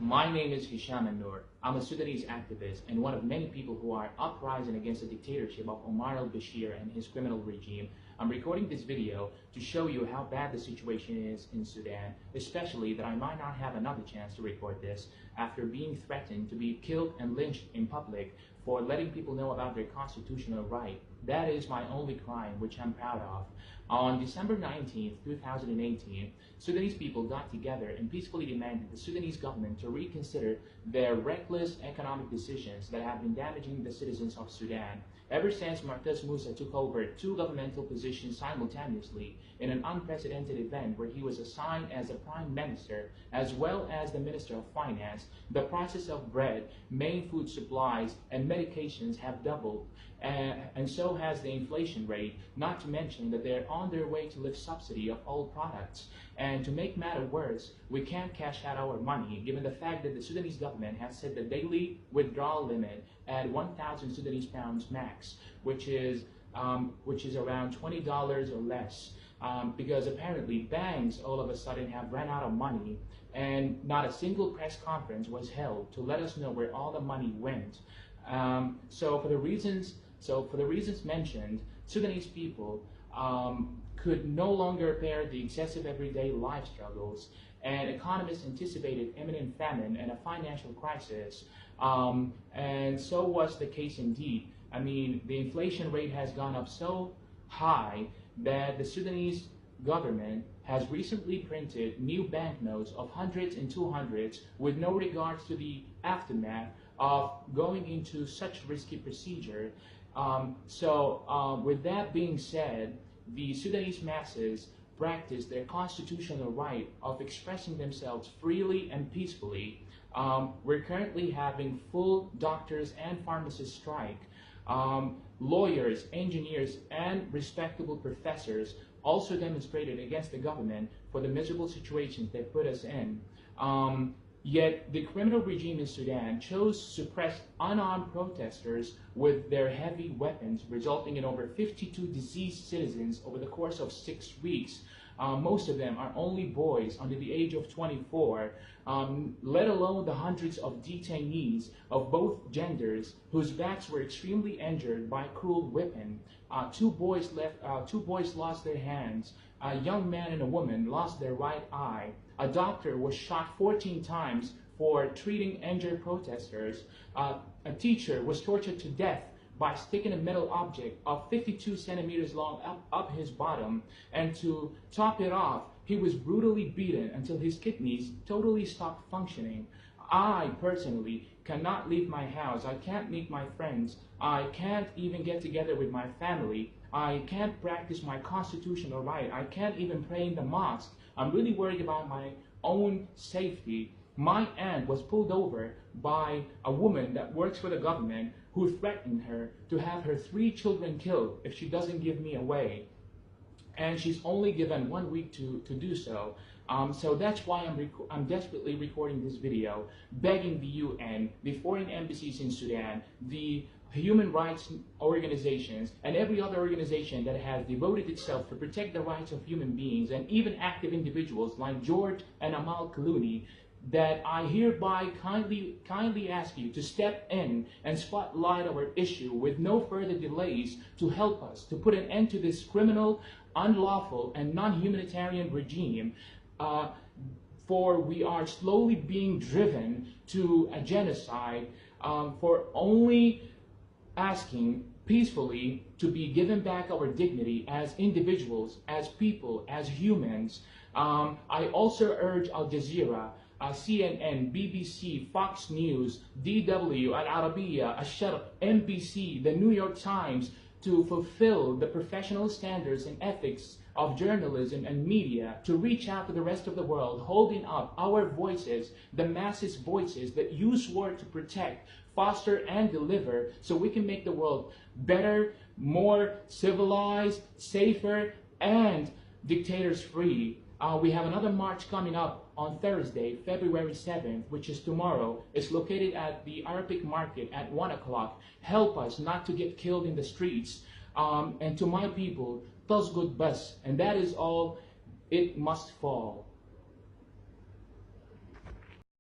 My name is Hisham An-Noor. I'm a Sudanese activist and one of many people who are uprising against the dictatorship of Omar al-Bashir and his criminal regime. I'm recording this video to show you how bad the situation is in Sudan, especially that I might not have another chance to record this after being threatened to be killed and lynched in public for letting people know about their constitutional right. That is my only crime, which I'm proud of. On December 19, 2018, Sudanese people got together and peacefully demanded the Sudanese government to reconsider their reckless economic decisions that have been damaging the citizens of Sudan. Ever since Martez Musa took over two governmental positions simultaneously in an unprecedented event where he was assigned as a prime minister as well as the minister of finance, the prices of bread, main food supplies, and medications have doubled, and so has the inflation rate, not to mention that they're on their way to lift subsidy of all products. And to make matter worse, we can't cash out our money given the fact that the Sudanese government has set the daily withdrawal limit at 1,000 Sudanese pounds max, which is around $20 or less, because apparently banks all of a sudden have run out of money and not a single press conference was held to let us know where all the money went. So for the reasons mentioned, Sudanese people could no longer bear the excessive everyday life struggles, and economists anticipated imminent famine and a financial crisis, and so was the case indeed. I mean, the inflation rate has gone up so high that the Sudanese government has recently printed new banknotes of hundreds and 200s with no regards to the aftermath of going into such risky procedure. With that being said, the Sudanese masses practice their constitutional right of expressing themselves freely and peacefully. We're currently having full doctors and pharmacists strike. Lawyers, engineers, and respectable professors also demonstrated against the government for the miserable situations they put us in. Yet the criminal regime in Sudan chose to suppress unarmed protesters with their heavy weapons, resulting in over 52 deceased citizens over the course of 6 weeks. Most of them are only boys under the age of 24, let alone the hundreds of detainees of both genders whose backs were extremely injured by cruel whipping. Two boys lost their hands. A young man and a woman lost their right eye. A doctor was shot 14 times for treating injured protesters. A teacher was tortured to death by sticking a metal object of 52 centimeters long up his bottom, and to top it off, he was brutally beaten until his kidneys totally stopped functioning. I personally cannot leave my house. I can't meet my friends. I can't even get together with my family. I can't practice my constitutional right. I can't even pray in the mosque. I'm really worried about my own safety. My aunt was pulled over by a woman that works for the government who threatened her to have her 3 children killed if she doesn't give me away. And she's only given 1 week to do so. So that's why I'm desperately recording this video, begging the UN, the foreign embassies in Sudan, the human rights organizations, and every other organization that has devoted itself to protect the rights of human beings, and even active individuals like George and Amal Clooney, that I hereby kindly ask you to step in and spotlight our issue with no further delays to help us to put an end to this criminal, unlawful, and non-humanitarian regime, for we are slowly being driven to a genocide for only asking peacefully to be given back our dignity as individuals, as people, as humans. I also urge Al Jazeera, CNN, BBC, Fox News, DW, Al Arabiya, Al Sharq, NBC, the New York Times to fulfill the professional standards and ethics of journalism and media, to reach out to the rest of the world, holding up our voices, the masses' voices that you swore to protect, foster, and deliver, so we can make the world better, more civilized, safer, and dictators-free. We have another march coming up on Thursday, February 7th, which is tomorrow. It's located at the Arabic Market at 1 o'clock. Help us not to get killed in the streets. And to my people, tasgud bas, and that is all, it must fall.